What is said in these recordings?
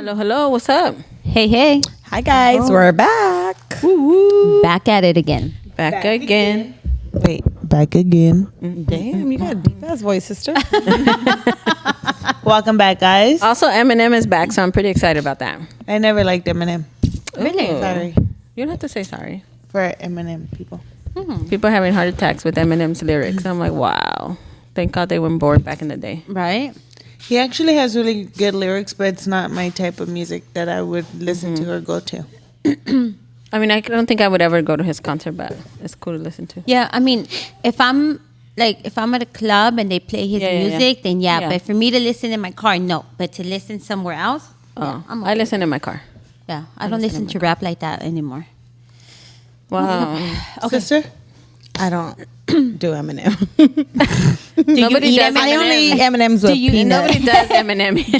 Hello, hello. What's up? Hey, hey. Hi, guys. We're back. Woo-woo. Back at it again. Back again. Wait, back again. Damn, you got a deep Ass voice, sister. Welcome back, guys. Also, Eminem is back, so I'm pretty excited about that. I never liked Eminem. Really? Ooh. Sorry You don't have to say sorry. for Eminem people. People having heart attacks with Eminem's lyrics. I'm like, wow. Thank God they weren't bored back in the day. Right? He actually has really good lyrics, but it's not my type of music that I would listen to or go to. I mean, I don't think I would ever go to his concert, but it's cool to listen to. Yeah, I mean, if I'm at a club and they play his music, then yeah. Yeah. But for me to listen in my car, no. But to listen somewhere else, yeah, I'm okay. I listen in my car. Yeah, I don't listen to rap like that anymore. Wow. Okay. Sister? I don't do Eminem. Nobody eat does M&Ms? I only Eminem. eat M&Ms with peanut. Nobody does Eminem.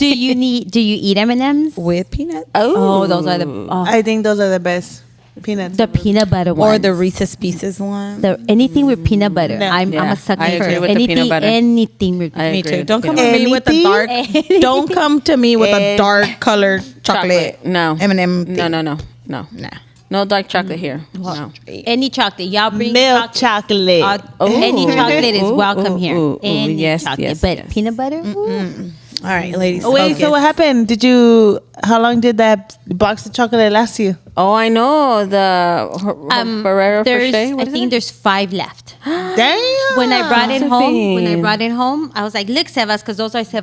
Do you eat M&Ms? With peanut? Oh, those are the I think those are the best. Peanuts. the peanut butter ones. Or the Reese's Pieces one. Anything with peanut butter. No. I'm Yeah, a sucker I for agree with the anything. peanut butter. Anything with I Me agree too. with Don't the come peanut to me with the dark. Anything? Don't come to me with a dark colored chocolate. No. M&M. thing. No. Nah. No dark chocolate here. No. Any chocolate. Y'all bring Milk chocolate. Any chocolate is Ooh, welcome ooh, here. ooh, ooh. Any Yes, chocolate. yes, But yes. peanut butter? Ooh. All right, ladies. Oh, wait, focus. so what happened? How long did that box of chocolate last you? Oh, I know. The Ferrero There's, Rocher. What I is think it? there's 5 left. Damn. When I brought it Josephine. home, I was like, look, Sebas, because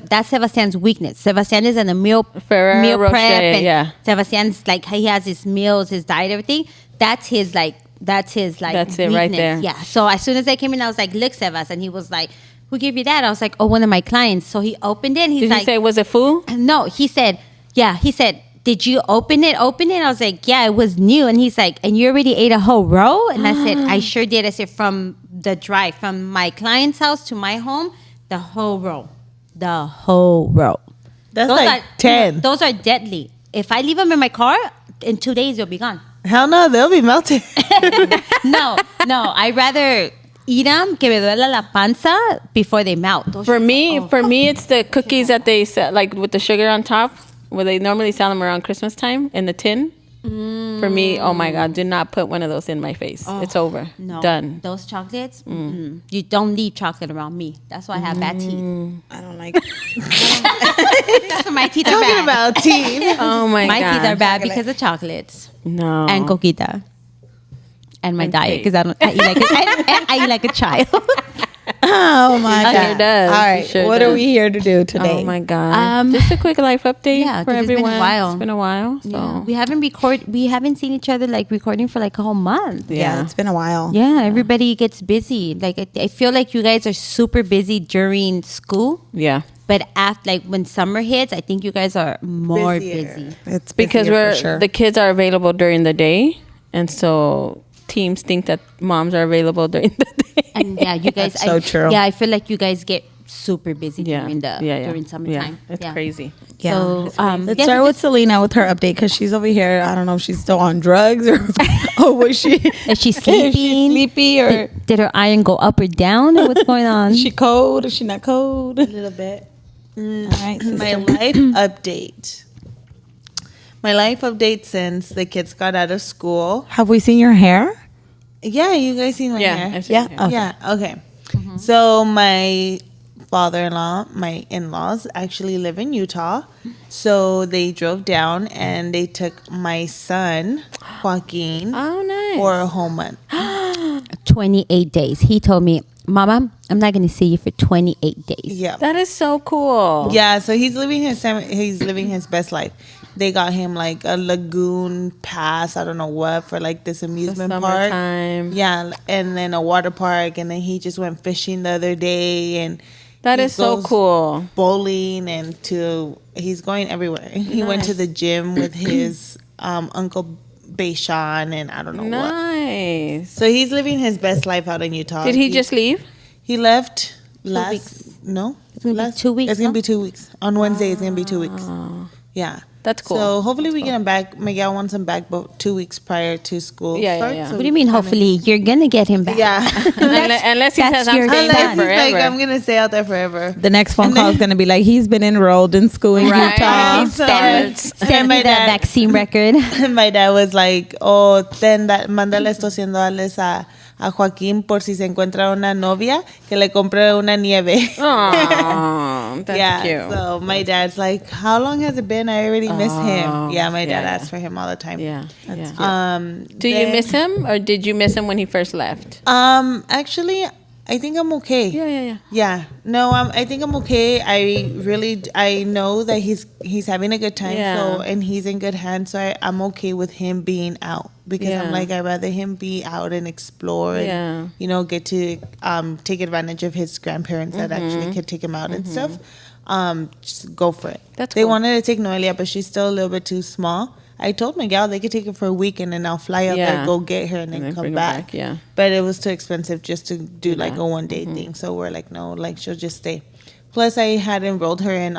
that's Sebastian's weakness. Sebastian is in a meal Ferrero Rocher, prep, and yeah. Sebastian's like, he has his meals, his diet, everything. That's it That's it weakness. right there. Yeah. So as soon as I came in, I was like, look, Sebas, and he was like, who gave you that? I was like, oh, one of my clients. So he opened it. And he's Did like, he say, was it food? no, he said, yeah. He said, did you open it? I was like, yeah, it was new. And he's like, and you already ate a whole row? And I said, I sure did. I said, from the drive, from my client's house to my home, the whole row. That's That's like 10. Those are deadly. If I leave them in my car, in 2 days, they'll be gone. Hell no, they'll be melted. No. I'd rather eat them, que me duela la panza, before they melt. Those For are- me, oh. it's the cookies that they sell, like with the sugar on top, where they normally sell them around Christmas time in the tin. For me, oh my God, do not put one of those in my face. It's over. No. Done. Those chocolates, you don't leave chocolate around me. That's why I have bad teeth. I don't like That's why my teeth are Talking bad. about teeth. Oh my My God. teeth are bad because of chocolates No. and coquita and my And diet cake. because I eat like a child. Oh my Sure God. does. All right. Sure what does. are we here to do today? Oh my God. Just a quick life update yeah, for 'cause it's everyone. been a while. It's been a while. So. Yeah. We haven't seen each other like recording for like a whole month. Yeah, it's been a while. Yeah, everybody gets busy. Like I feel like you guys are super busy during school, Yeah. but after like when summer hits, I think you guys are more Busier. busy. It's Because busier for sure. the kids are available during the day. And so teams think that moms are available during the day. And yeah, you guys. That's so true. Yeah, I feel like you guys get super busy Yeah. during summertime. Yeah. It's crazy. Yeah. So Let's yeah, start with Selena with her update because she's over here. I don't know if she's still on drugs or was she? Is she Is sleeping? she sleepy or Did her iron go up or down? Or what's going on? is she cold? Is she not cold? A little bit. All right, sister. My life update. My life update since the kids got out of school. Have we seen your hair? Yeah, you guys seen my Yeah. hair? I've seen Yeah. it. Okay. Yeah, okay. So my father-in-law, my in-laws actually live in Utah. So they drove down and they took my son, Joaquin, Oh, nice. for a whole month. 28 days. He told me, Mama, I'm not going to see you for 28 days. Yeah. That is so cool. Yeah, so he's living his best life. They got him like a lagoon pass, I don't know what, for like this amusement park. Summertime. Yeah, and then a water park, and then he just went fishing the other day, and That he is so goes cool. bowling, and he's going everywhere. He went to the gym with his uncle Beishan, and I don't know what. Nice. So he's living his best life out in Utah. Did he just leave? He left weeks. no. It's gonna be 2 weeks, It's gonna no? be 2 weeks. On Wednesday, it's gonna be 2 weeks. Yeah. That's cool. So hopefully we get him back. Miguel wants him back, but 2 weeks prior to school Yeah, starts. yeah. So What do you mean? Hopefully, you're gonna get him back. Yeah. Unless he that's says I'm your staying Unless there he's forever. like, I'm gonna stay out there forever. The next phone call is going to be like, he's been enrolled in school in Right. Utah. He starts. Send me my that dad- vaccine record. My dad was like, oh, mándale estos $100 a Joaquín por si se encuentra una novia que le compre una nieve. Aw, that's yeah. cute. So my dad's like, how long has it been? I already miss him. Yeah, my dad yeah, asks for him all the time. Yeah. yeah. Do you then- miss him, or did you miss him when he first left? Actually, I think I'm okay. Yeah. Yeah. No, I think I'm okay. I know that he's having a good time. Yeah. So, and he's in good hands. So I'm okay with him being out because Yeah. I'm like, I'd rather him be out and explore and, Yeah. get to take advantage of his grandparents that actually could take him out and stuff. Just go for it. That's They cool. wanted to take Noelia, but she's still a little bit too small. I told Miguel they could take her for a week and then I'll fly out Yeah. there, go get her, and then then come bring her back. back, yeah. But it was too expensive just to do like a 1 day thing. So we're like, no, like she'll just stay. Plus, I had enrolled her in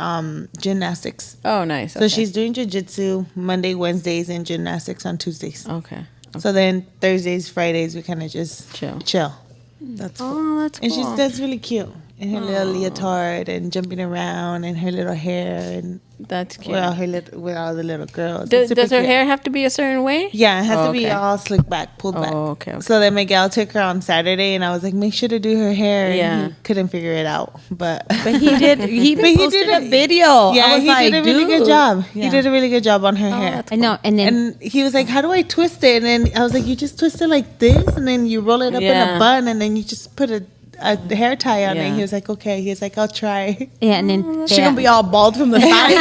gymnastics. Oh, nice. So she's doing jiu-jitsu Monday, Wednesdays, and gymnastics on Tuesdays. okay. So then Thursdays, Fridays, we kind of just Chill. That's cool. Oh, that's cool. And that's really cute. And her little leotard and jumping around and her little hair and That's cute. with all the little girls. Does It's super her cute. hair have to be a certain way? Yeah, it has Oh, to be okay. all slicked back, pulled back. Oh, okay. So then Miguel took her on Saturday, and I was like, make sure to do her hair. And Yeah. he couldn't figure it out, but But he did. He But he posted did a video. yeah, I was he like, did a really good dude. job. Yeah. He did a really good job on her hair. that's I know, and then And he was like, how do I twist it? And then I was like, you just twist it like this, and then you roll it up in Yeah. a bun, and then you just put a hair tie on it. Yeah. And he was like, okay. He was like, I'll try. yeah, and then She gonna be all bald from the side.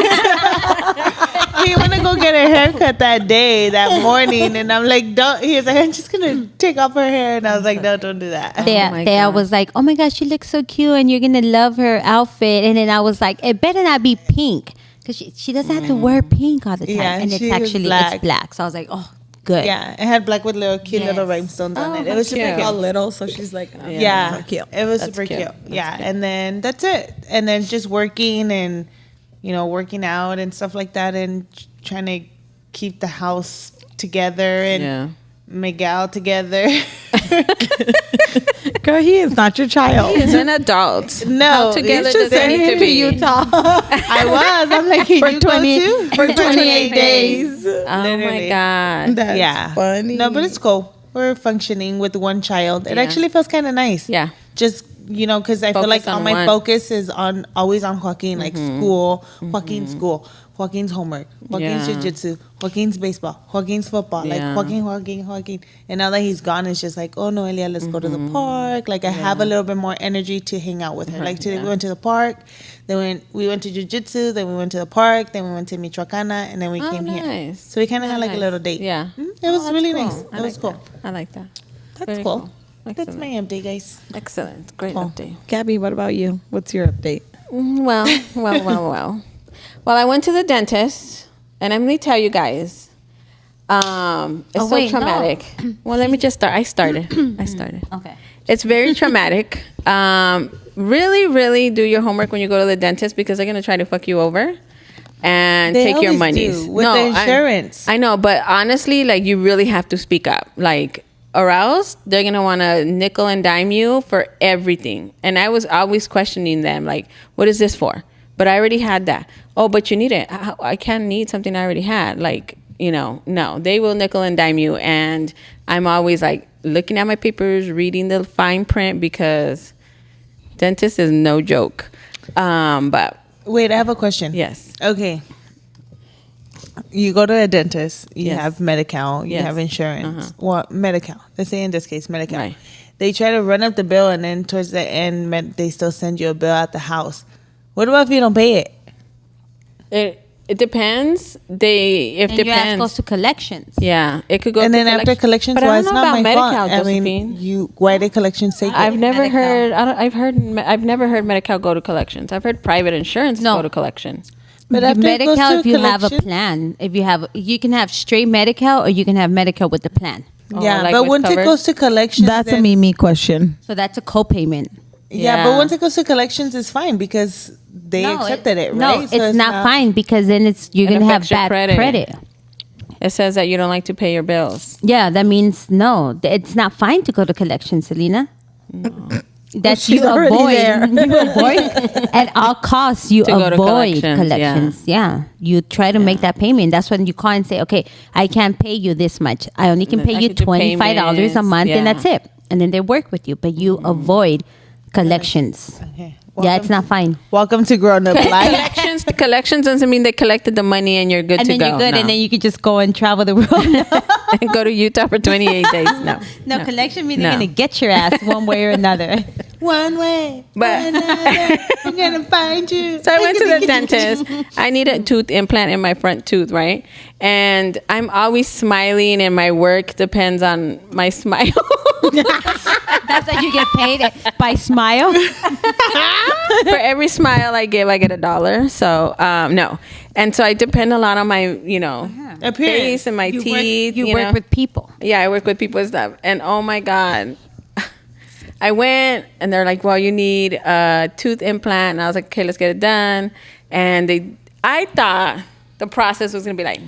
He went to go get her haircut that morning, and I'm like, don't. He was like, I'm just gonna take off her hair, and I was like, no, don't do that. my Thea God. was like, "Oh my gosh, she looks so cute, and you're gonna love her outfit." And then I was like, "It better not be pink, because she doesn't have to wear pink all the time, Yeah, and it's she was actually black. it's black." So I was like, "Oh, good." Yeah, it had black with little cute little Yes. rhinestones on Oh, it. It was super cute. cute. all little, so she's like, Yeah, so cute. it was That's super cute. cute. That's Yeah, cute. and then that's it. And then just working and working out and stuff like that, and trying to keep the house together and Yeah. Miguel together. Girl, he is not your child. He's an adult. No, How together it's just does it Send need him to to be? Utah I was. I'm like, can for you go 20 too? for 28 days. Oh my Literally. God. That's Yeah, funny. No, but it's cool. We're functioning with one child. It Yeah. actually feels kind of nice. Yeah. Just because I feel Focus like all on my one. focus is always on Joaquin, like school, Joaquin's school, Joaquin's homework, Joaquin's Yeah. jiu-jitsu, Joaquin's baseball, Joaquin's football, Yeah. like Joaquin. And now that he's gone, it's just like, oh, Noelia, let's go to the park. Like I have a little bit more energy to hang out with her. Like today we went to the park, then we went to jiu-jitsu, then we went to the park, then we went to Michoacana, and then we Oh, came here. nice. So we kind of had like Nice. a little date. Yeah. It was that's really cool. nice. I It was like cool. that. I like that. That's Very cool. That's Excellent. my update, guys. Excellent. Great Oh. update. Gabby, what about you? What's your update? Well. Well, I went to the dentist, and I'm going to tell you guys, it's Oh, so wait, no. traumatic. Well, let me just start. I started. Okay. It's very traumatic. Really, really do your homework when you go to the dentist because they're going to try to fuck you over and They take your always monies. do, with the insurance. I know, but honestly, like you really have to speak up. Like, or else they're gonna want to nickel and dime you for everything. And I was always questioning them, like, what is this for? But I already had that. Oh, but you need it. I can't need something I already had. Like, no, they will nickel and dime you. And I'm always like looking at my papers, reading the fine print because dentist is no joke. But Wait, I have a question. yes, Okay. You go to a dentist, you Yes. have Medi-Cal, you Yes. have insurance. Well, Medi-Cal. Let's say in this case, Medi-Cal. Right. They try to run up the bill, and then towards the end, they still send you a bill at the house. What about if you don't pay it? it depends. And your ass Depends. goes to collections. Yeah, it could go. And to then after collections, but I why don't it's know not about my Medi-Cal, fault. I mean, Josephine. why did collections take I've it? never Medi-Cal. heard. I've never heard Medi-Cal go to collections. I've heard private insurance No. go to collections. But after it goes Medi-Cal, to if you have a collection- plan, you can have straight Medi-Cal or you can have Medi-Cal with the plan. Oh, Yeah, like but with once covered? it goes to collections, That's a then- Mimi question. So that's a co-payment. Yeah, but once it goes to collections, it's fine because they accepted it, right? No, it's not fine because then you're It gonna have affects your bad credit. It says that you don't like to pay your bills. Yeah, that means no. It's not fine to go to collections, Selena. That she's you already avoid. there. You avoid at all costs. You To go to avoid collections, collections. Yeah. You try to make that payment. That's when you call and say, "Okay, I can't pay you this much. I only can pay I you could do $25 a month, payments, and that's it." And then they work with you, but you avoid collections. Okay. Yeah, it's not fine. Welcome to grown up life. Collections doesn't mean they collected the money and you're good And to then go. you're good, No. and then you can just go and travel the world. And go to Utah for 28 days. No. Collection means No. they're gonna get your ass one way or another. One way, But- another. I'm gonna find you. So I went to the dentist. I need a tooth implant in my front tooth, right? And I'm always smiling, and my work depends on my smile. That's how you get paid by smile. For every smile I give, I get $1. So no, and so I depend a lot on my, face and my teeth. You work with people. Yeah, I work with people and stuff. And oh my God, I went and they're like, well, you need a tooth implant. And I was like, okay, let's get it done. And I thought the process was going to be like,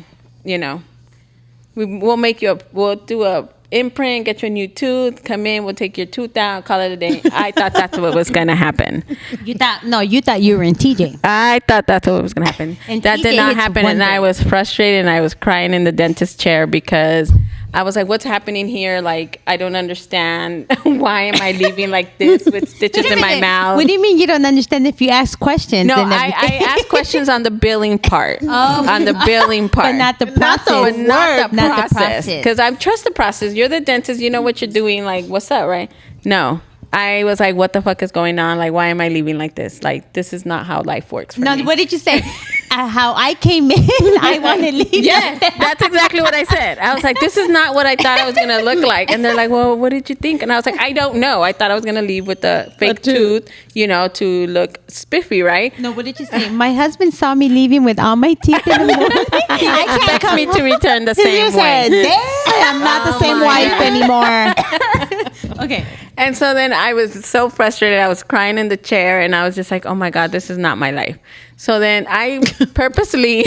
we'll do a imprint, get you a new tooth, come in, we'll take your tooth out, call it a day. I thought that's what was going to happen. You thought you were in TJ. I thought that's what was going to happen. And That TJ did not hits happen. one And I day. was frustrated and I was crying in the dentist chair because I was like, what's happening here? Like, I don't understand. Why am I leaving like this with stitches in my mouth? What do you mean you don't understand if you ask questions? No, and I everything? asked questions on the billing part. On the billing part. But not the process. But not the Not the process. process. Because I trust the process. You're the dentist. You know what you're doing. Like, what's up, right? No. I was like, what the fuck is going on? Like, why am I leaving like this? Like, this is not how life works for No, me. what did you say? How I came in, I want to leave. Yes, that's exactly what I said. I was like, this is not what I thought I was going to look like. And they're like, well, what did you think? And I was like, I don't know. I thought I was going to leave with a fake tooth, to look spiffy, right? No, what did you say? My husband saw me leaving with all my teeth in the morning. He expects me to return the same way. Damn, I'm not the same wife anymore. Okay. And so then I was so frustrated. I was crying in the chair and I was just like, oh my God, this is not my life. So then I purposely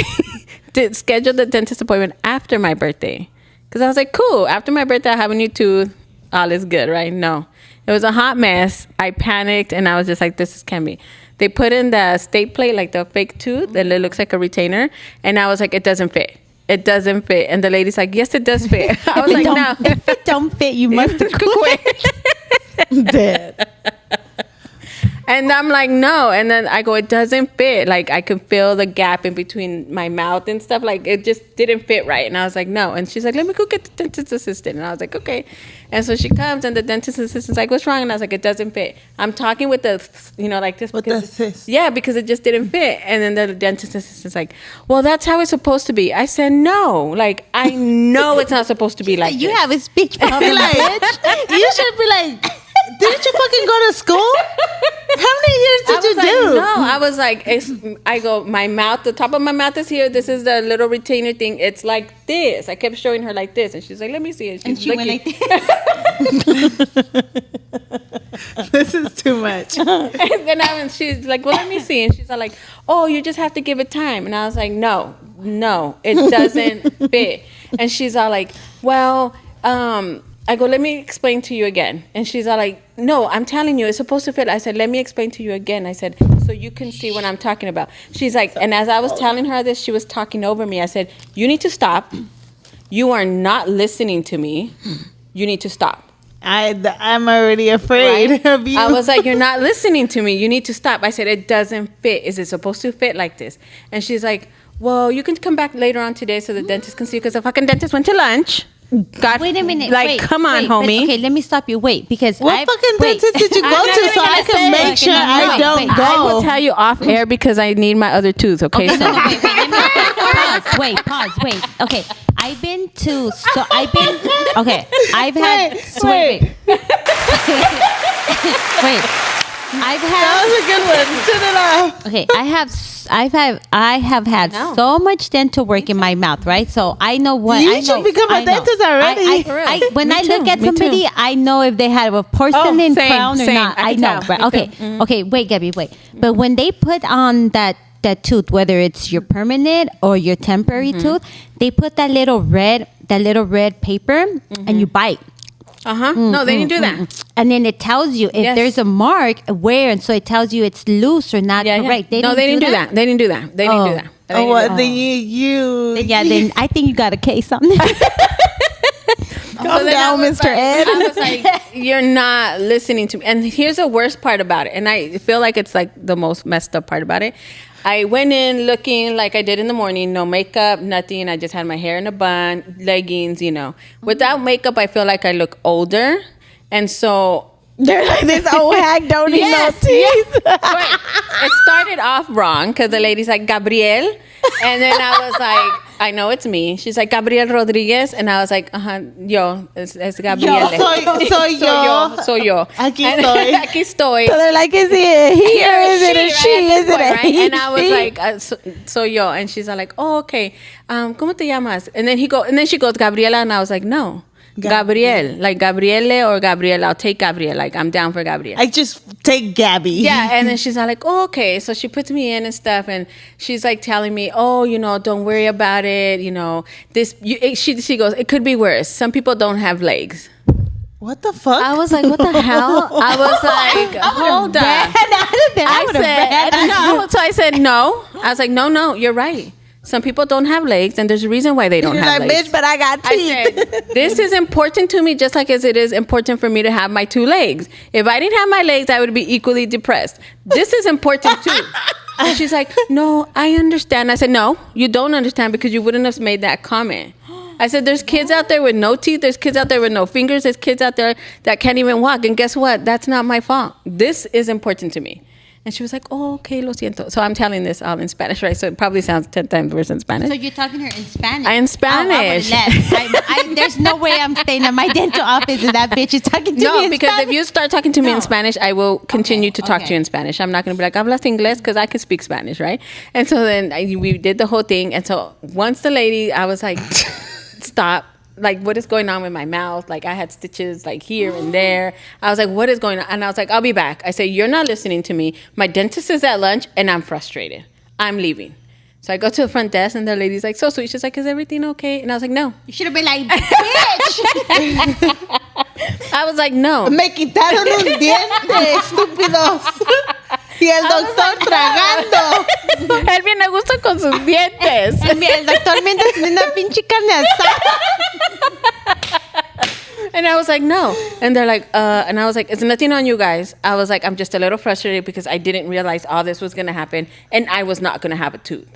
schedule the dentist appointment after my birthday. Because I was like, cool, after my birthday, I have a new tooth. All is good, right? No. It was a hot mess. I panicked and I was just like, this can't be. They put in the state plate, like the fake tooth, that it looks like a retainer. And I was like, it doesn't fit. It doesn't fit. And the lady's like, yes, it does fit. I was like, no. If it don't fit, you must quit. Dead. And I'm like, no. And then I go, it doesn't fit. Like, I could feel the gap in between my mouth and stuff. Like, it just didn't fit right. And I was like, no. And she's like, let me go get the dentist assistant. And I was like, okay. And so she comes, and the dentist assistant's like, what's wrong? And I was like, it doesn't fit. I'm talking with the, like this. With because- the sis. Yeah, because it just didn't fit. And then the dentist assistant's like, well, that's how it's supposed to be. I said, no. Like, I know it's not supposed to be like You this. have a speech problem, bitch. You should be like, didn't you fucking go to school? How many years did you do? No, I was like, I go, my mouth, the top of my mouth is here. This is the little retainer thing. It's like this. I kept showing her like this. And she's like, let me see it. And she went looking. like this. This is too much. And then she's like, well, let me see. And she's all like, oh, you just have to give it time. And I was like, no, it doesn't fit. And she's all like, well, I go, let me explain to you again. And she's all like, no, I'm telling you, it's supposed to fit. I said, let me explain to you again. I said, so you can see what I'm talking about. She's like, and as I was telling her this, she was talking over me. I said, you need to stop. You are not listening to me. You need to stop. I'm already afraid Right? of you. I was like, you're not listening to me. You need to stop. I said, it doesn't fit. Is it supposed to fit like this? And she's like, well, you can come back later on today so the dentist can see you, because the fucking dentist went to lunch. God, Wait a minute. Like, wait, come on, wait, homie. Okay, let me stop you. Wait, because What fucking dentist did you go I'm to not so I gonna can say. make sure No, I don't wait. go? I will tell you off air because I need my other tooth, okay? Okay, So, no, wait, let me pause. Wait. Okay, I've had. Wait. Wait. I've had. That was a good one. Turn it off. Okay, I have I have had so much dental work in my mouth, right? So I know what You I know. should become a I know. dentist already. When Me I look too, at me too. somebody, I know if they have a porcelain same, crown or same. not. I I can know. tell. Right? Me Okay. too. Okay. Wait, Gabby. Wait. But when they put on that tooth, whether it's your permanent or your temporary tooth, they put that little red paper, and you bite. No, they didn't do that. And then it tells you if Yes. there's a mark where, and so it tells you it's loose or not correct. They didn't do that. They didn't do that. They didn't do that. They Oh, didn't what? do Then you. Then I think you got a case on there. Calm then I down, was Mr. Ed. I was like, you're not listening to me. And here's the worst part about it. And I feel like it's like the most messed up part about it. I went in looking like I did in the morning, no makeup, nothing. I just had my hair in a bun, leggings, Without makeup, I feel like I look older. And so They're like, this old hag don't need no teeth. Right. It started off wrong because the lady's like, Gabriel. And then I was like, I know it's me. She's like, Gabriel Rodriguez. And I was like, yo, es Gabriel. Soy yo. Aquí And estoy. Aquí estoy. So they're like, is it a he or is it a she? Is it a right? he? And I was like, soy yo. And she's like, oh, okay. ¿Cómo te llamas? And then she goes, Gabriela. And I was like, no. Gabriel, like Gabriele or Gabriel. I'll take Gabriel. Like, I'm down for Gabriel. I just take Gabby. Yeah, and then she's like, oh, okay. So she puts me in and stuff, and she's like telling me, oh, don't worry about it. She goes, it could be worse. Some people don't have legs. What the fuck? I was like, what the hell? I was like, hold on. So I said, no. I was like, no, you're right. Some people don't have legs, and there's a reason why they don't You're have like, legs. bitch, but I got teeth. I said, this is important to me just like as it is important for me to have my 2 legs. If I didn't have my legs, I would be equally depressed. This is important too. And she's like, no, I understand. I said, no, you don't understand because you wouldn't have made that comment. I said, there's kids out there with no teeth. There's kids out there with no fingers. There's kids out there that can't even walk. And guess what? That's not my fault. This is important to me. And she was like, oh, okay, lo siento. So I'm telling this all in Spanish, right? So it probably sounds 10 times worse in Spanish. So you're talking to her in Spanish? In Spanish. There's no way I'm staying at my dental office and that bitch is talking to me in No, because Spanish. if you start talking to me in Spanish, I will continue to talk to you in Spanish. I'm not going to be like, hablas inglés, because I can speak Spanish, right? And so then we did the whole thing. And so once the lady, I was like, stop. Like, what is going on with my mouth? Like, I had stitches like here and there. I was like, what is going on? And I was like, I'll be back. I said, you're not listening to me. My dentist is at lunch and I'm frustrated. I'm leaving. So I go to the front desk and the lady's like, so sweet. She's like, is everything okay? And I was like, no. You should have been like, bitch. I was like, no. Me quitaron un diente, estúpidos. Y el doctor tragando. Él viene a gusto con sus dientes. El doctor mientras tiene una pinche carne asada. And I was like, no. And they're like, and I was like, it's nothing on you guys. I was like, I'm just a little frustrated because I didn't realize all this was going to happen and I was not going to have a tooth.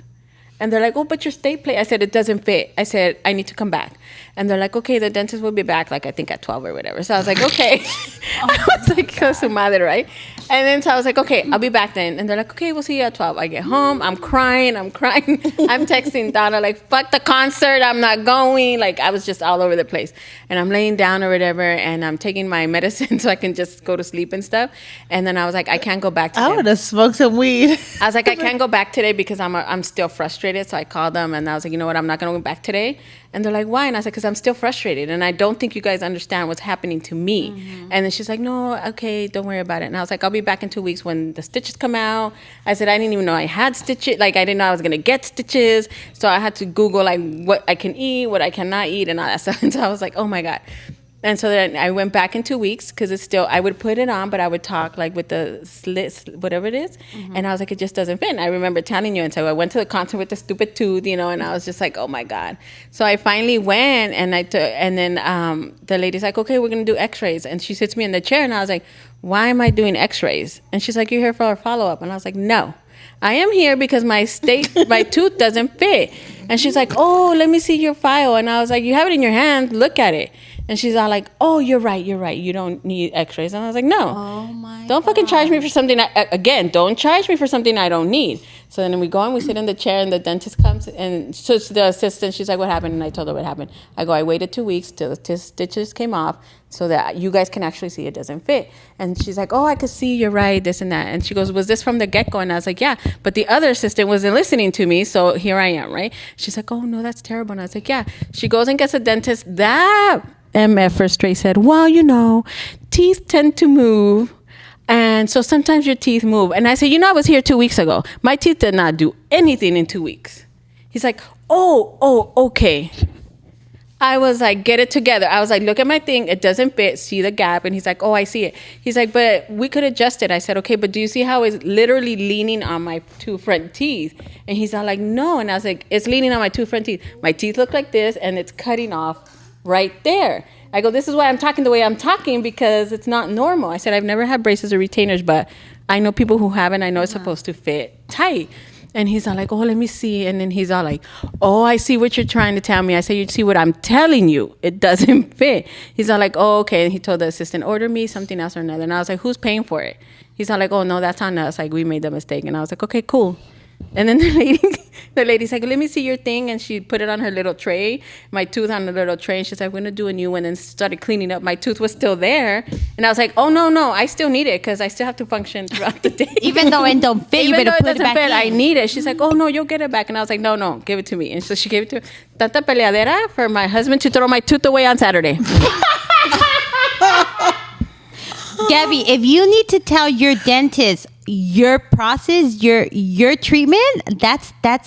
And they're like, oh, but your state plate. I said, it doesn't fit. I said, I need to come back. And they're like, okay, the dentist will be back, like, I think at 12 or whatever. So I was like, okay. I was like, su madre, right? And then so I was like, okay, I'll be back then. And they're like, okay, we'll see you at 12. I get home. I'm crying. I'm texting Donna, like, fuck the concert. I'm not going. Like, I was just all over the place. And I'm laying down or whatever. And I'm taking my medicine so I can just go to sleep and stuff. And then I was like, I can't go back today. I would have smoked some weed. I was like, I can't go back today because I'm still frustrated. So I called them and I was like, you know what? I'm not going to go back today. And they're like, why? And I said, because I'm still frustrated. And I don't think you guys understand what's happening to me. Mm-hmm. And then she's like, no, okay, don't worry about it. And I was like, I'll be back in 2 weeks when the stitches come out. I said, I didn't even know I had stitches. Like, I didn't know I was going to get stitches. So I had to Google, like, what I can eat, what I cannot eat, and all that stuff. And so I was like, oh, my God. And so then I went back in 2 weeks because it's still, I would put it on, but I would talk like with the slits, whatever it is. Mm-hmm. And I was like, it just doesn't fit. And I remember telling you. And so I went to the concert with the stupid tooth, and I was just like, oh my God. So I finally went and then the lady's like, okay, we're going to do x-rays. And she sits me in the chair and I was like, why am I doing x-rays? And she's like, you're here for a follow-up. And I was like, no. I am here because my tooth doesn't fit. And she's like, oh, let me see your file. And I was like, you have it in your hand. Look at it. And she's all like, oh, you're right. You don't need x-rays. And I was like, no. Oh my Don't fucking charge me for something. Don't charge me for something I don't need. So then we go and we sit in the chair and the dentist comes. And so the assistant, she's like, what happened? And I told her what happened. I go, I waited 2 weeks till the stitches came off so that you guys can actually see it doesn't fit. And she's like, oh, I could see, you're right, this and that. And she goes, was this from the get-go? And I was like, yeah. But the other assistant wasn't listening to me, so here I am, right? She's like, oh no, that's terrible. And I was like, yeah. She goes and gets a dentist. That MF straight said, well, teeth tend to move. And so sometimes your teeth move. And I said, I was here 2 weeks ago. My teeth did not do anything in 2 weeks. He's like, oh, okay. I was like, get it together. I was like, look at my thing. It doesn't fit. See the gap? And he's like, oh, I see it. He's like, but we could adjust it. I said, okay, but do you see how it's literally leaning on my 2 front teeth? And he's all like, no. And I was like, it's leaning on my 2 front teeth. My teeth look like this, and it's cutting off right there. I go, this is why I'm talking the way I'm talking, because it's not normal. I said, I've never had braces or retainers, but I know people who have, and I know it's supposed to fit tight. And he's all like, oh, let me see. And then he's all like, oh, I see what you're trying to tell me. I said, you see what I'm telling you. It doesn't fit. He's all like, oh, okay. And he told the assistant, order me something else or another. And I was like, who's paying for it? He's all like, oh, no, that's on us. Like, we made the mistake. And I was like, okay, cool. And then the lady's like, let me see your thing. And she put it on her little tray, my tooth on the little tray. And she's like, we're going to do a new one. And started cleaning up. My tooth was still there. And I was like, oh, no, I still need it, because I still have to function throughout the day. Even though it don't fit, you better put it back in. I need it. She's like, oh, no, you'll get it back. And I was like, no, give it to me. And so she gave it to Tanta peleadera for my husband to throw my tooth away on Saturday. Gabby, if you need to tell your dentist your process, your treatment, that's not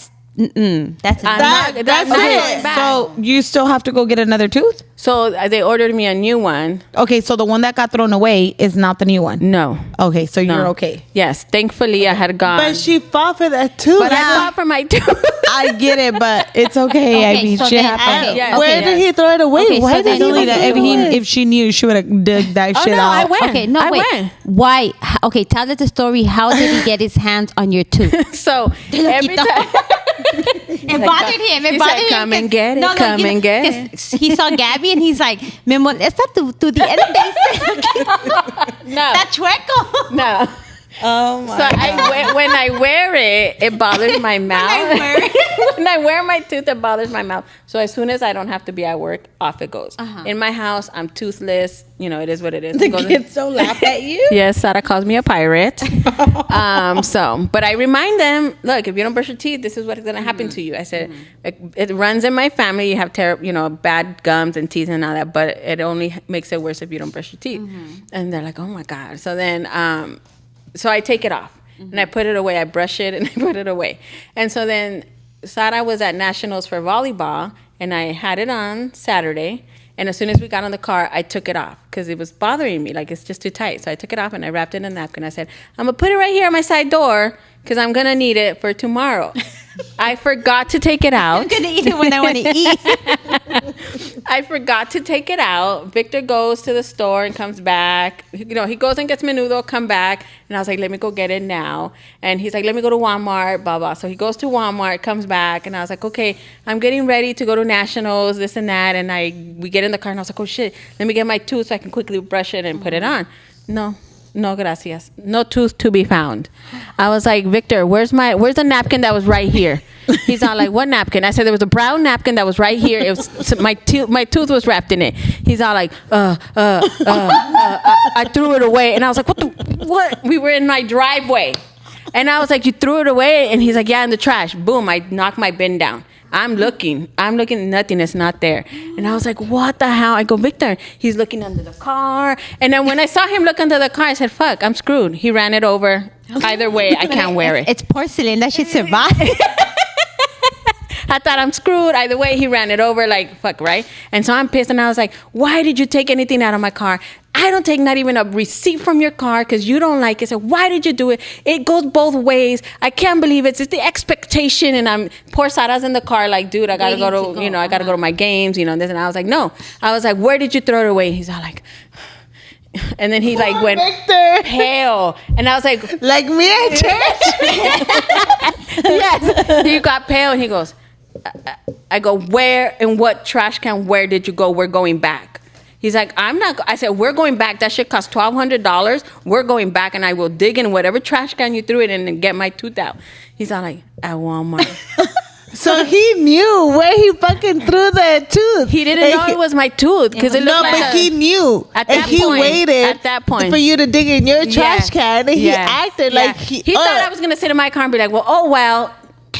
it. So you still have to go get another tooth? So they ordered me a new one. Okay, so the one that got thrown away is not the new one. No. Okay, so No. you're okay. Yes, thankfully I had gone. But she fought for that too. But I fought for my tooth. I get it, but it's okay. Okay, I mean, so shit then- happens. okay, Yeah. Where did he throw it away? Okay, Why so did then- he Only even that throw it away? if she knew, she would have dug that shit no, out. I went. Okay, no, I wait. went. Why? Okay, tell us the story. How did he get his hands on your tooth? So every time. It bothered him. It He bothered said, him. come and 'cause- get it, come and get it. 'cause he saw Gabby and he's like, me molesta tu diente. No. Está chueco. No. Oh my So when I wear it, it bothers my mouth. When I wear my tooth, it bothers my mouth. So as soon as I don't have to be at work, off it goes. In my house, I'm toothless. It is what it is. The It goes- kids don't laugh at you? Yes, Sarah calls me a pirate. But I remind them, look, if you don't brush your teeth, this is what's going to happen to you. I said, it runs in my family. You have bad gums and teeth and all that, but it only makes it worse if you don't brush your teeth. And they're like, oh my God. So then, so I take it off and I put it away. I brush it and I put it away. And so then Sarah was at Nationals for volleyball and I had it on Saturday. And as soon as we got on the car, I took it off because it was bothering me. Like, it's just too tight. So I took it off and I wrapped it in a napkin. I said, I'm going to put it right here on my side door because I'm going to need it for tomorrow. I forgot to take it out. I'm going to eat it when I want to eat. I forgot to take it out. Victor goes to the store and comes back. He goes and gets menudo, come back. And I was like, let me go get it now. And he's like, let me go to Walmart, blah, blah. So he goes to Walmart, comes back. And I was like, okay, I'm getting ready to go to Nationals, this and that. And we get in the car and I was like, oh shit, let me get my tooth so I can quickly brush it and put it on. No, gracias. No tooth to be found. I was like, Victor, where's the napkin that was right here? He's all like, what napkin? I said, there was a brown napkin that was right here. It was my tooth was wrapped in it. He's all like, I threw it away. And I was like, what? We were in my driveway. And I was like, you threw it away? And he's like, yeah, in the trash. Boom, I knocked my bin down. I'm looking, nothing is not there. And I was like, what the hell? I go, Victor, he's looking under the car. And then when I saw him look under the car, I said, fuck, I'm screwed. He ran it over. Either way, I can't wear it. It's porcelain. That should survive. I thought I'm screwed. Either way, he ran it over like, fuck, right? And so I'm pissed. And I was like, why did you take anything out of my car? I don't take not even a receipt from your car because you don't like it. So why did you do it? It goes both ways. I can't believe it. It's the expectation. And poor Sarah's in the car like, dude, I got to go to, I got to go to my games, this. And I was like, no. I was like, where did you throw it away? He's all like, and then he like went Victor. pale. And I was like, Like me at church. yes. He got pale and he goes, I go, where and what trash can, where did you go? We're going back. He's like, I said, we're going back. That shit cost $1,200. We're going back and I will dig in whatever trash can you threw it in and get my tooth out. He's all like, at Walmart. So he knew where he fucking threw the tooth. He didn't know it was my tooth because it No, looked like but he knew. At And that he point, waited at that point. for you to dig in your trash Yes. can, and he Yes. acted Yeah. like he thought I was gonna sit in my car and be like, well, oh well.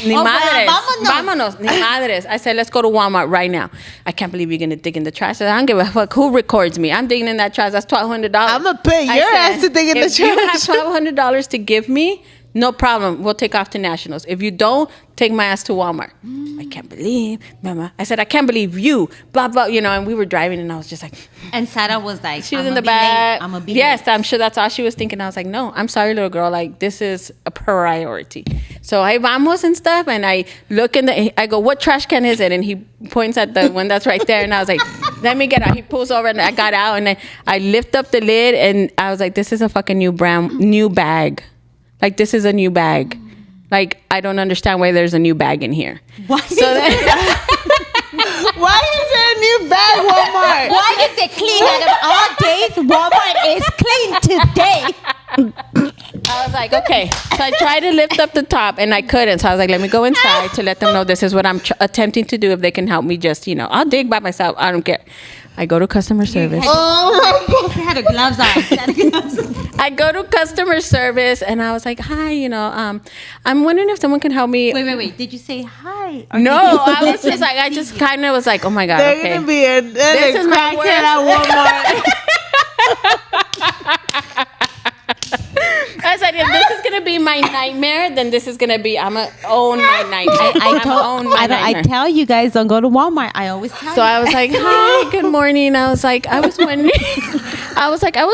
Ni Oh, well, madres. vámonos. Vámonos. Ni madres. I said, let's go to Walmart right now. I can't believe you're going to dig in the trash. I said, I don't give a fuck who records me. I'm digging in that trash. That's $1,200. I'm going to pay your ass to dig in the if you have trash. $1,200 to give me, no problem. We'll take off to Nationals. If you don't, take my ass to Walmart. I can't believe, Mama. I said, I can't believe you. Blah, blah, and we were driving and I was just like. And Sarah was like, She was I'm in the gonna be late. back. I'm gonna be yes, late. I'm sure that's all she was thinking. I was like, no, I'm sorry, little girl. Like, this is a priority. So I vamos and stuff, and I look I go, what trash can is it? And he points at the one that's right there, and I was like, let me get out. He pulls over, and I got out, and then I lift up the lid, and I was like, this is a fucking new bag. Like, this is a new bag. Like, I don't understand why there's a new bag in here. Why? So then, Why is there a new bag, Walmart? Why is it clean? Out of all days, Walmart is clean today. I was like, okay. So I tried to lift up the top and I couldn't. So I was like, let me go inside to let them know this is what I'm attempting to do. If they can help me just, I'll dig by myself. I don't care. I go to customer service. Oh, She had her gloves on. She had her gloves on. I go to customer service and I was like, hi, I'm wondering if someone can help me. Wait. Did you say hi? Or No, did you- I was just like, I just kind of was like, oh my God, they're okay. going to be another This is my crackhead at Walmart. I said, if this is gonna be my nightmare, then this is gonna be. I'm gonna own my nightmare. I tell you guys, don't go to Walmart. I always tell So you. I was like, hi, good morning. I was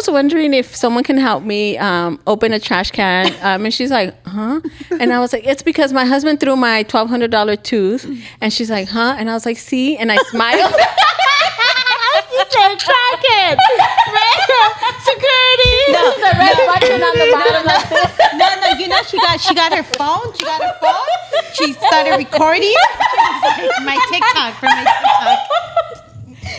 wondering if someone can help me open a trash can. And she's like, huh? And I was like, it's because my husband threw my $1,200 tooth. And she's like, huh? And I was like, see? And I smiled. You said crackhead. Security. This is the red button on the bottom like this. No, she got her phone. She started recording. She was like, my TikTok for my TikTok.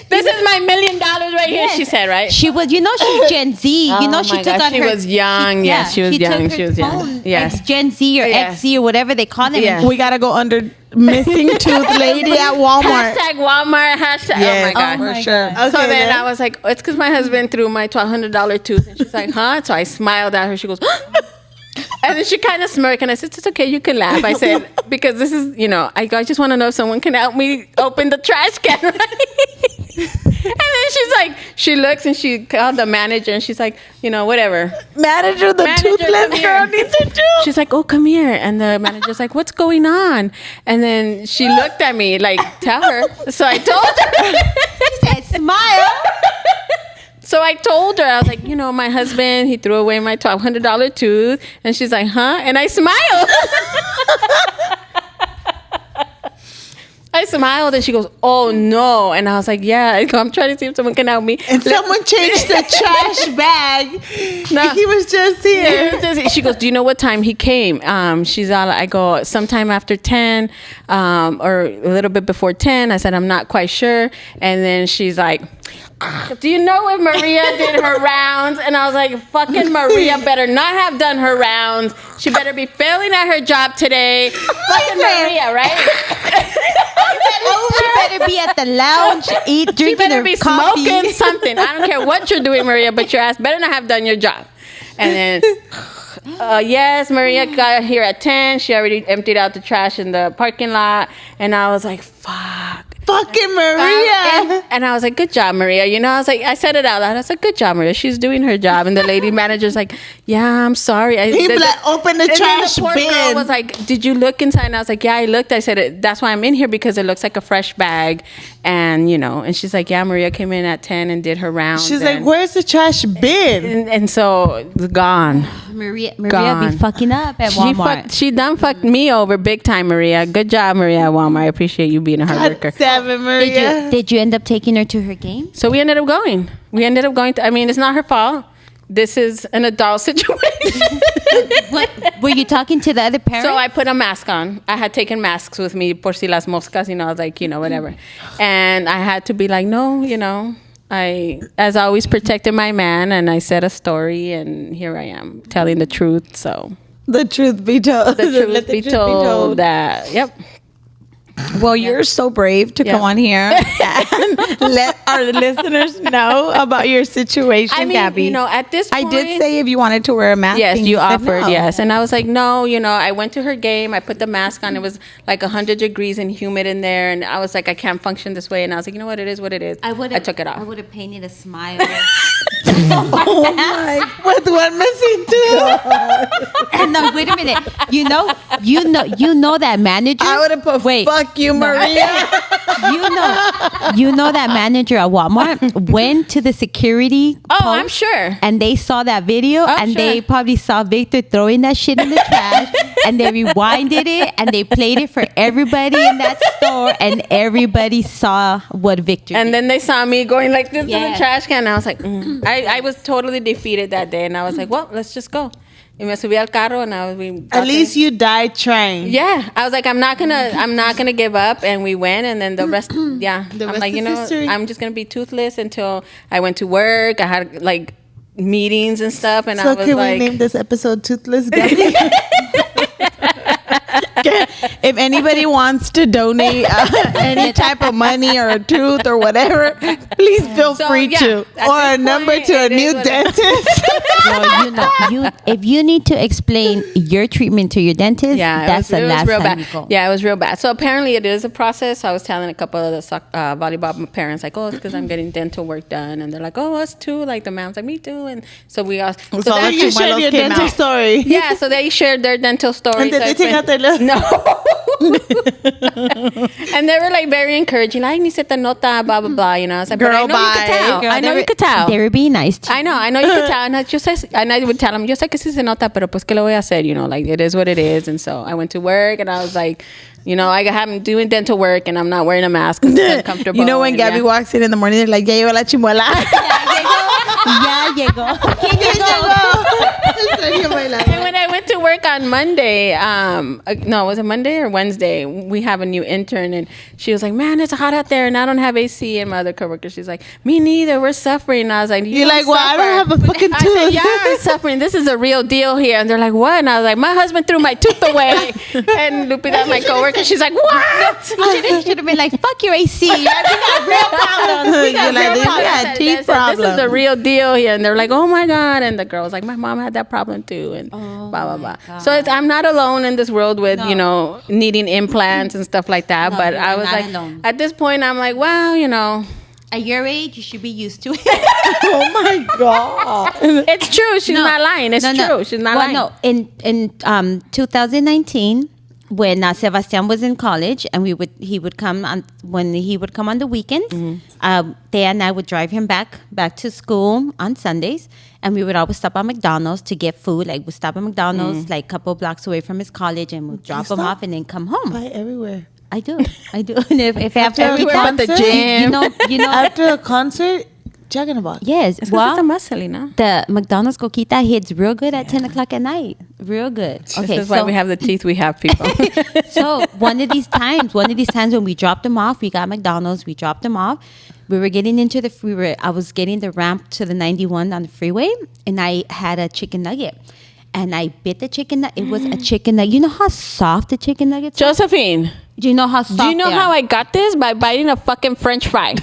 This is my $1 million right here, she said, right? She was, she's Gen Z. Oh she my took gosh, out she her. was young. Yes, she was young. She was young. Yes. It's Gen Z or Yes. XZ or whatever they call them. Yeah. We gotta go under missing tooth lady at Walmart. Hashtag Walmart. Hashtag. Yes, oh my God. my for sure. God. So Okay, then then. I was like, it's because my husband threw my $1,200 tooth. And she's like, huh? So I smiled at her. She goes, and then she kind of smirked. And I said, it's okay. You can laugh. I said, because this is, I just want to know if someone can help me open the trash can, right? And then she's like, she looks and she called the manager and she's like, whatever. Manager, the Manager, toothless come girl here. needs a tooth. She's like, oh, come here. And the manager's like, what's going on? And then she looked at me like, tell her. So I told her. She said, smile. So I told her, I was like, my husband, he threw away my $1,200 tooth. And she's like, huh? And I smiled. I smiled and she goes, oh no. And I was like, yeah, I'm trying to see if someone can help me. And someone changed the trash bag. No. He was just here. She goes, do you know what time he came? I go, sometime after 10 or a little bit before 10. I said, I'm not quite sure. And then she's like, do you know if Maria did her rounds? And I was like, fucking Maria better not have done her rounds. She better be failing at her job today. Fucking Maria, right? She better be at the lounge, She drinking better her be coffee. smoking something. I don't care what you're doing, Maria, but your ass better not have done your job. And then, yes, Maria got here at 10. She already emptied out the trash in the parking lot. And I was like, fuck. Fucking Maria. And I was like, good job, Maria. I was like, I said it out loud. I was like, good job, Maria. She's doing her job. And the lady manager's like, yeah, I'm sorry. He be like, open the and then trash the poor bin. girl was like, did you look inside? And I was like, yeah, I looked. I said, that's why I'm in here, because it looks like a fresh bag. And, and she's like, yeah, Maria came in at 10 and did her rounds. She's like, where's the trash bin? and so it's gone. Maria Gone. be fucking up at Walmart. She done fucked me over big time, Maria. Good job, Maria at Walmart. I appreciate you being a hard God worker. damn it, Maria. Did you end up taking her to her game? So we ended up going. It's not her fault. This is an adult situation. What, were you talking to the other parents? So I put a mask on. I had taken masks with me por si las moscas, I was like, whatever. And I had to be like, no, I, as always, protected my man, and I said a story, and here I am telling the truth. So The truth be told. the truth Let be told that, yep. Well, you're so brave to come on here and let our listeners know about your situation, I mean, Gabby. you know, at this point, I did say if you wanted to wear a mask. yes, and you said offered, no. yes. And I was like, no, you know, I went to her game. I put the mask on. It was like 100 degrees and humid in there. And I was like, I can't function this way. And I was like, you know what? It is what it is. I took it off. I would have painted a smile. Oh my! With one missing tooth. And no, wait a minute. You know that manager. I would have put "fuck you, Maria." You know that manager at Walmart went to the security. Oh, post, I'm sure. And they saw that video, and sure. they probably saw Victor throwing that shit in the trash, and they rewinded it, and they played it for everybody in that store, and everybody saw what Victor And did. then they saw me going like this to the Yeah. trash can. And I was like, I was totally defeated that day. And I was like, well, let's just go. Y me subí al carro and I was. At least you died trying. Yeah, I was like, I'm not gonna give up, and we went, and then the rest, yeah, The I'm rest like, is you know, history. I'm just gonna be toothless until I went to work. I had like meetings and stuff, and So I was can like, we name this episode Toothless Gabby? If anybody wants to donate any type of money or a tooth or whatever, please feel So, free yeah, to. at Or a this number point, to a it is new what it- dentist? Well, if you need to explain your treatment to your dentist, Yeah, that's the last real time bad. you go. Yeah, it was real bad. So apparently it is a process. I was telling a couple of the volleyball parents, like, oh, it's because I'm getting dental work done. And they're like, oh, us too. Like the mom's like, me too. And so we all... So So that- you shared your came dental out. story. yeah, so they shared their dental stories. And did they take out their little... No. And they were like very encouraging, like, ni se te nota, blah, blah, blah. You know, I was like, but I Girl, know you could bye. tell. Girl, I know they you could tell. They were being nice to you. I know you could tell. And I would tell them, yo sé que sí se nota, pero pues que lo voy a hacer, you know, like it is what it is. And so I went to work and I was like, you know, I'm doing dental work and I'm not wearing a mask. It's uncomfortable. You know when and Gabby yeah. walks in the morning, they're like, "Ya llegó la chimuela." Ya llegó. ¿Quién llegó? And when I went to work on Monday, no, was it Monday or Wednesday? We have a new intern, and she was like, "Man, it's hot out there, and I don't have AC." And my other coworker, she's like, "Me neither. We're suffering." And I was like, You're like, well, I don't have a fucking I said, tooth. "Yeah, I'm suffering. This is a real deal here." And they're like, "What?" And I was like, "My husband threw my tooth away." And Lupita, my coworker, she's like, "What?" You should have been like, fuck your AC. We got real problems. We got You're like, real this problems. got I teeth said, problems. This is a real deal here. And they're like, "Oh my God." And the girl was like, "My mom had that problem too." And blah, blah, blah. So I'm not alone in this world with, you know, needing implants and stuff like that. No, but you're I was not like, alone. at this point, I'm like, wow, you know, At your age, you should be used to it. Oh my god! it's true. She's not lying. It's true. She's not lying. No, in 2019, when Sebastian was in college, and he would come on the weekends. Thea and I would drive him back to school on Sundays, and we would always stop at McDonald's to get food. Like we stop at McDonald's, like a couple blocks away from his college, and we'd drop him stop? off and then come home. Buy everywhere. I do. And if after Everywhere but the concert, gym. you know, After a concert, Jack in the Box. yes. It's because Well, it's a muscle, no? the McDonald's coquita hits real good at 10 o'clock at night. Real good. This is why we have the teeth we have, people. So one of these times when we dropped them off, we got McDonald's, we dropped them off. We were getting into I was getting the ramp to the 91 on the freeway, and I had a chicken nugget. And I bit the chicken nugget. It was a chicken nugget. You know how soft the chicken nuggets are? Josephine, Do you know how soft do you know they how are? I got this? By biting a fucking French fry.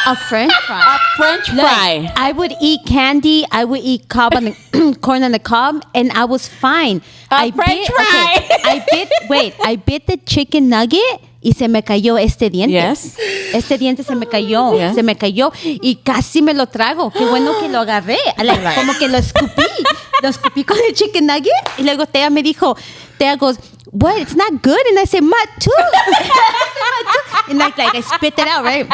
A French fry. French Look, fry. I would eat candy. I would eat corn on the cob, and I was fine. I French fry. I bit the chicken nugget y se me cayó este diente. Yes. Este diente se me cayó. Yeah. Se me cayó y casi me lo trago. Qué bueno que lo agarré. Like, como que lo escupí. Lo escupí con el chicken nugget. Y luego Tea me dijo, Tea goes, what? It's not good. And I said, my tooth. And like I spit it out, right?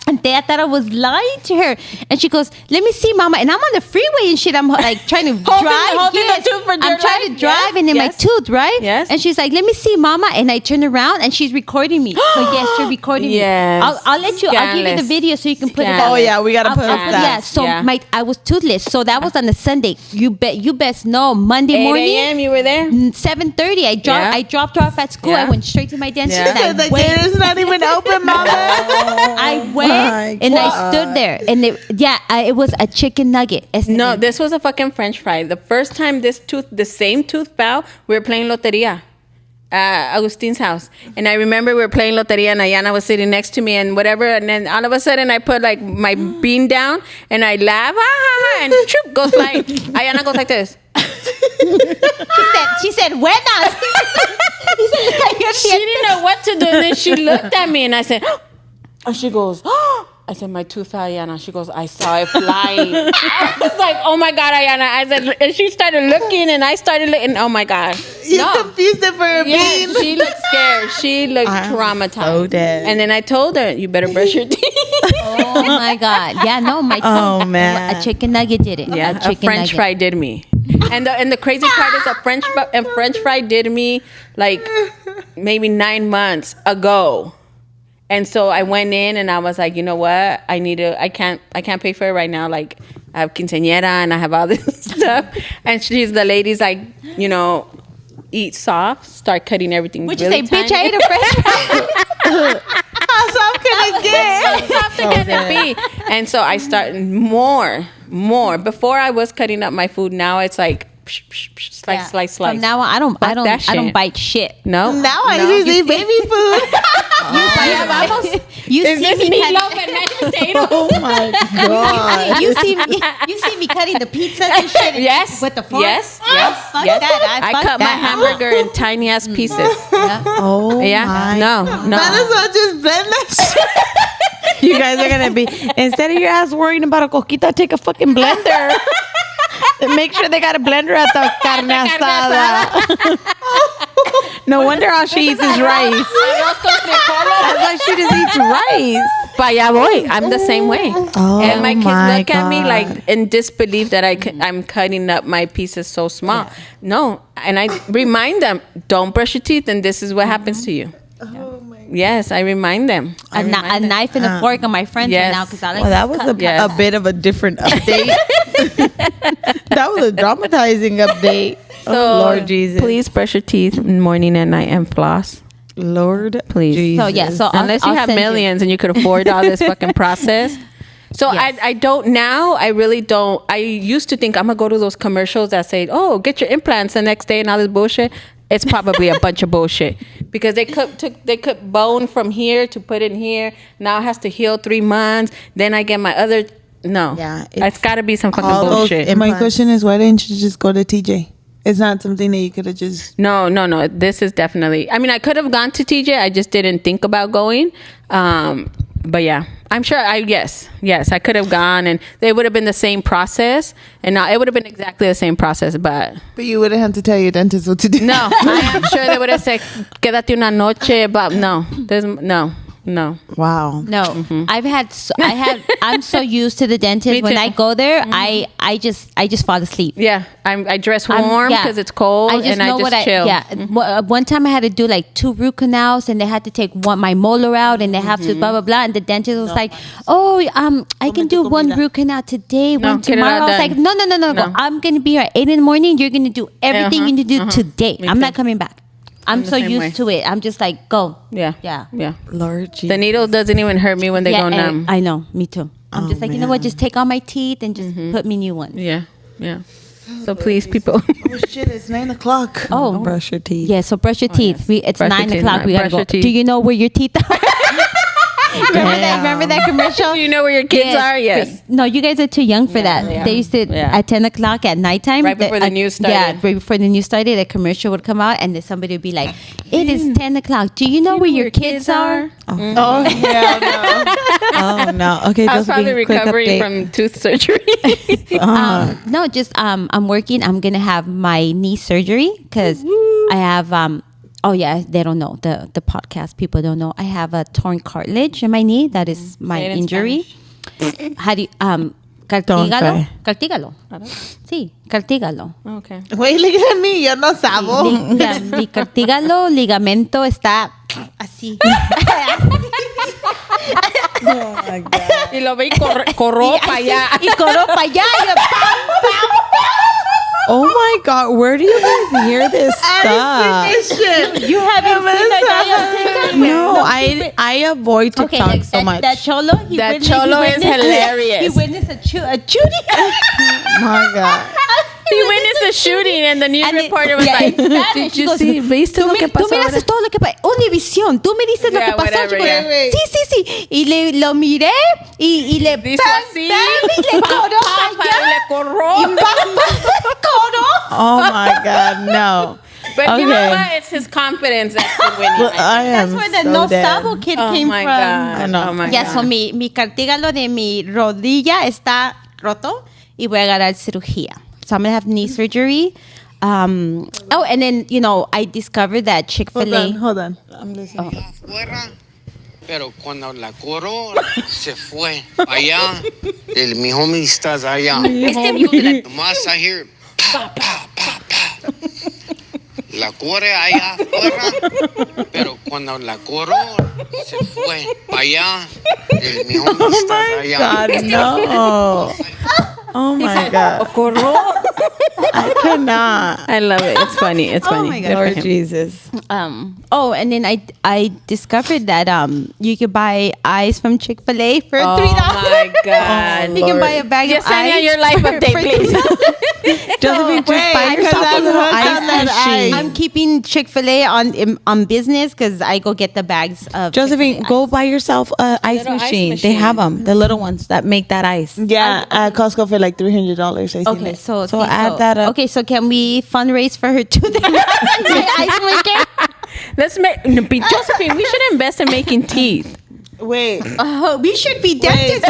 And Tea thought I was lying to her. And she goes, let me see, Mama. And I'm on the freeway and shit. I'm like trying to drive. holding the tooth for dear I'm trying to life. drive Yes, and in my yes. tooth, right? Yes. And she's like, let me see, Mama. And I turn around and she's recording me. So yes, she's recording Yes. me. I'll let you, I'll give you the Scandalous. video so you can put it Scandalous. out. Oh yeah, we gotta post that. Yeah, so Yeah. I was toothless. So that was on a Sunday. You best know Monday 8 morning. a.m. You were there? 7:30. Yeah. I dropped her off at school. Yeah. I went straight to my dentist. Yeah. And I The went, gate is not even open, Mama. I went my and I stood there, and it was a chicken nugget. No, this was a fucking French fry. The first time the same tooth fell, we were playing loteria. Agustin's house. And I remember we were playing Loteria and Ayana was sitting next to me and whatever. And then all of a sudden I put like my bean down and I laugh, and choop, goes flying. Ayana goes like this. She said, buenas. She didn't know what to do. And then she looked at me and I said, and she goes, I said, my tooth fell, Ayana. She goes, I saw it flying. I was like, oh my God, Ayana. I said, and she started looking and I started looking. Oh my God. You confused it for a Yeah, bean. she looked scared. She looked traumatized. so dead. And then I told her, you better brush your teeth. Oh my God. Yeah, no, my Oh, man. a chicken nugget did it. Yeah, a chicken French nugget. fry did me. And the crazy part is a French fry did me like maybe 9 months ago. And so I went in and I was like, you know what? I can't pay for it right now. Like I have quinceañera and I have all this stuff. And the lady's like, eat soft, start cutting everything. Would really you say, bitch, tiny. I ate a French fry? How soft can it get? How soft can it be? And so I started more. Before I was cutting up my food. Now it's like slice. From now on, I don't bite shit. No. Now I just eat baby food. You Is see this me meatloaf and mashed potatoes? Oh my God. you see me cutting the pizza and shit. Yes. With the fork. Yes. Fuck Yes. that. I fuck cut my that. hamburger in tiny ass pieces. Yeah. Oh Yeah. my. No. Might as well just blend that shit. You guys are gonna be, instead of your ass worrying about a coquita, take a fucking blender. And make sure they got a blender at the carne asada. No wonder all she eats is rice. That's why she just eats rice. But yeah, boy, I'm the same way. Oh, And my kids my look at me God. like in disbelief that I'm cutting up my pieces so small. Yeah. No. And I remind them, don't brush your teeth and this is what happens to you. Yes, I remind them. A knife and a fork on my friends Yes. right now because I like Well, that to was cut. Yes. a bit of a different update. That was a dramatizing update. So, Lord Jesus. please brush your teeth morning and night and floss. Lord, Please. Jesus. So yeah, so Unless you I'll have send millions and you could afford all this fucking process. So Yes. I don't now. I really don't. I used to think I'm gonna go to those commercials that say, "Oh, get your implants the next day" and all this bullshit. It's probably a bunch of bullshit because they cut bone from here to put in here. Now it has to heal 3 months. Then I get my other. No, Yeah, it's got to be some fucking all those bullshit. My question is, why didn't you just go to TJ? It's not something that you could have just. No. This is definitely. I mean, I could have gone to TJ. I just didn't think about going. But yeah, I'm sure. Yes, I could have gone, and they would have been the same process, and it would have been exactly the same process. But But you wouldn't have to tell your dentist what to do. no, I am sure they would have said, "Quédate una noche." But no, there's no. Wow. No, I'm so used to the dentist. Me When too. I go there, I just fall asleep. Yeah, I dress warm Yeah. because it's cold, and I just chill. Yeah, one time I had to do like 2 root canals, and they had to take my molar out, and they have to blah blah blah. And the dentist was like, "Oh, I can do one root canal today, No, one get it tomorrow." all I was like, done. "No. No. I'm gonna be here at 8 in the morning. You're gonna do everything you need to do today. Me I'm too. not coming back. I'm the so same used way. to it. I'm just like, go. Yeah. Yeah. Lord Jesus. The needle doesn't even hurt me when they go and numb. I know, me too. I'm just like, you know what? Just take all my teeth and just put me new ones. Yeah. So please, people. Oh shit! It's 9 o'clock. Oh, Brush your teeth. yeah. So brush your teeth. It's Brush your 9 teeth, o'clock. We gotta brush your go. teeth. Do you know where your teeth are? Remember that commercial? You know where your kids are? Yes. No, you guys are too young for that. yeah. They used to Yeah. at 10 o'clock at nighttime. Right before the news started. Yeah, right before the news started, a commercial would come out, and then somebody would be like, "It is 10 o'clock. Do you know where your kids are?" Oh yeah, no. Oh no. Okay, I was those will be probably a quick recovering update. from tooth surgery. No, just I'm working. I'm gonna have my knee surgery because I have oh yeah, they don't know the podcast people don't know. I have a torn cartilage in my knee. That is my Say it in injury. How do you Don't cartígalo? try. Cartígalo. Sí, cartígalo. Okay. Wait, look at me. Yo no sabo. Mi cartígalo, ligamento está así. Oh my God. Y lo ve y corró para allá. Y corro para allá. Y yo, Oh my God. Where do you guys hear this stuff? you haven't seen that guy on TikTok? No, I avoid TikTok so much. That cholo, That cholo is hilarious. He witnessed a chudi. My God. He witnessed the shooting, and the news And it- reporter was yeah, like, in Spanish, "Did he you goes, see? ¿Viste Tú lo que pasó?" me haces todo lo que pasó. Univisión, tú me dices lo Yeah, que pasó. whatever, Chico. yeah. Wait. Sí. Y lo miré y le Hizo así. y le coró Papá, allá. le corró. Y le coró. Oh my God, no. But you know Okay. what? It's his confidence that's winning. Well, I That's am where the so no dead. sabo kid Oh came my from. God. I know. Oh my Ya, God. so mi cartílago de mi rodilla está roto y voy a agarrar cirugía. So I'm going to have knee surgery. Oh, and then, I discovered that Chick-fil-A. Hold on. I'm listening. Afuera, pero cuando la coró se fue allá. Mi homie está allá. Nomás I hear pa, pa, pa, pa. La corre allá afuera, pero cuando la coró se fue allá. Mi homie está allá. God, no. Oh my God. Corro. I cannot. I love it. It's funny. It's funny. my God. Good for Lord him. Jesus. And then I discovered that you could buy ice from Chick-fil-A for $3. Oh my God. You can buy a bag of Yesenia, ice. your life for update, please. Josephine, just buy because yourself a I'm little hooked ice on that machine. I'm keeping Chick-fil-A on business because I go get the bags of Josephine, Chick-fil-A go ice. buy yourself a ice Little ice machine. They machine. have them, the little ones that make that ice. Yeah, at Costco for like $300. I seen Okay, it. so add that up. Okay, so can we fundraise for her too? The ice maker. Let's make Josephine. We should invest in making teeth. Wait. Oh, we should be Wait, dentists.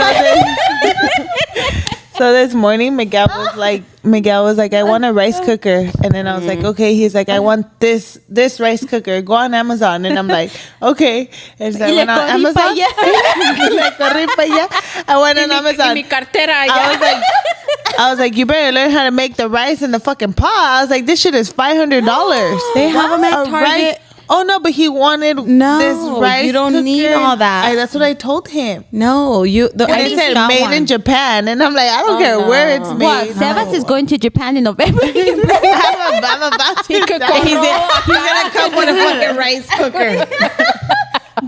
so this morning Miguel was like, I want a rice cooker, and then I was like, okay. He's like, I want this rice cooker. Go on Amazon, and I'm like, okay. And so I Y le went on corrí Amazon. pa' allá. Le corrí pa' allá. I went on Amazon. Mi cartera I was like, you better learn how to make the rice in the fucking pot. I was like, this shit is $500. They have them at A Target. rice- Oh no, but he wanted No, this rice. you don't need cooker. all that. That's what I told him. No, And I it just said got made one. in Japan, and I'm like, I don't care where it's made. Well, Sebas is going to Japan in November. I'm about to. could die. go He's wrong. gonna come with a fucking rice cooker.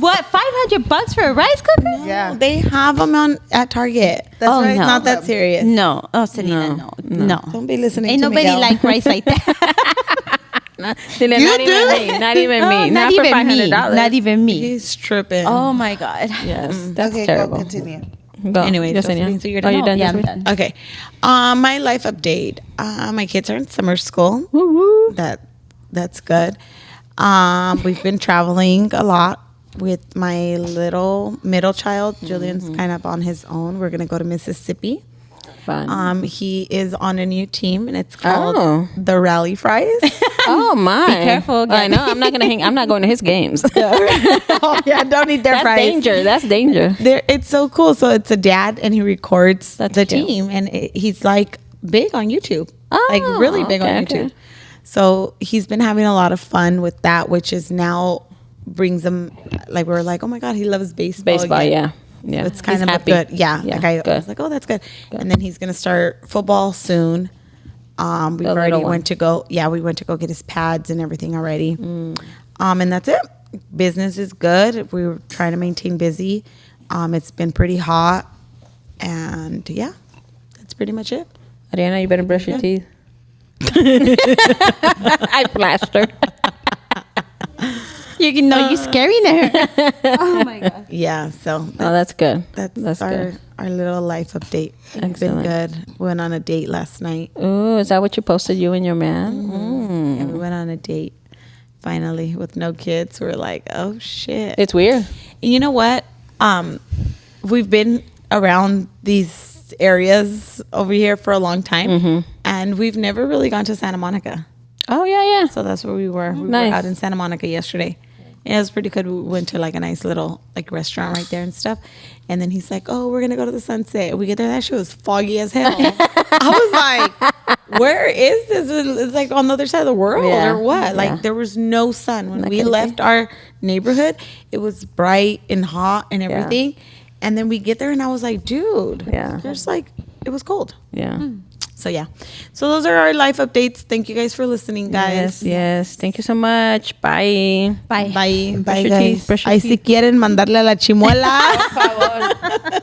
What, $500 for a rice cooker? Yeah. They have them at Target. That's Oh, right. It's no. not that serious. No. Oh, Selena, no. Don't be listening Ain't to nobody Miguel. like rice like that. Not You even do? me. Not even Oh, me. not for even me. $500. Not even me. He's tripping. Oh my God. Yes, that's Okay, terrible. go continue. Go. Anyway, Yesenia. Josephine, so you're Oh, done? you're done. Yeah, I'm Josephine? done. Okay. My life update. My kids are in summer school. Woo-woo. That's good. We've been traveling a lot with my little middle child. Julian's kind of on his own. We're gonna go to Mississippi. Fun. He is on a new team, and it's called Oh. the Rally Fries. Oh my! Be careful, I know. I'm not gonna hang. I'm not going to his games. Oh yeah, don't eat their That's fries. danger. That's danger. It's so cool. So it's a dad, and he records That's the cute. team, and he's like big on YouTube, Oh, like really big on okay, YouTube. okay. So he's been having a lot of fun with that, which is now brings him like we're like, oh my god, he loves baseball. Baseball. again. Yeah. Yeah. So it's kind He's of happy. good. Yeah, Yeah, like I good. was like, oh, that's good. And then he's gonna start football soon. We've The already little one. went to go. Yeah, we went to go get his pads and everything already. And that's it. Business is good. We were trying to maintain busy. It's been pretty hot, and yeah, that's pretty much it. Ariana, you better brush your teeth. I flashed her. You know, you're scaring her. Oh my God. Yeah, so Oh, that's good. that's our little life update. It's been Excellent. good. Went on a date last night. Ooh, is that what you posted, you and your man? And we went on a date finally with no kids. We're like, oh shit. It's weird. And you know what? We've been around these areas over here for a long time, and we've never really gone to Santa Monica. Oh yeah, yeah. So that's where we were. We Nice. were out in Santa Monica yesterday. And it was pretty good. We went to like a nice little like restaurant right there and stuff. And then he's like, "Oh, we're gonna go to the sunset." We get there, that shit was foggy as hell. I was like, "Where is this? It's like on the other side of the world Yeah. or what?" Yeah. Like there was no sun when we Okay. left our neighborhood. It was bright and hot and everything. And then we get there, and I was like, "Dude, Yeah. there's like it was cold." Yeah. So yeah, so those are our life updates. Thank you guys for listening, guys. Yes, yes. Thank you so much. Bye. Bye. Bye. Brush your guys. teeth. Brush your Ay, teeth. si quieren mandarle a la chimuela. Por favor.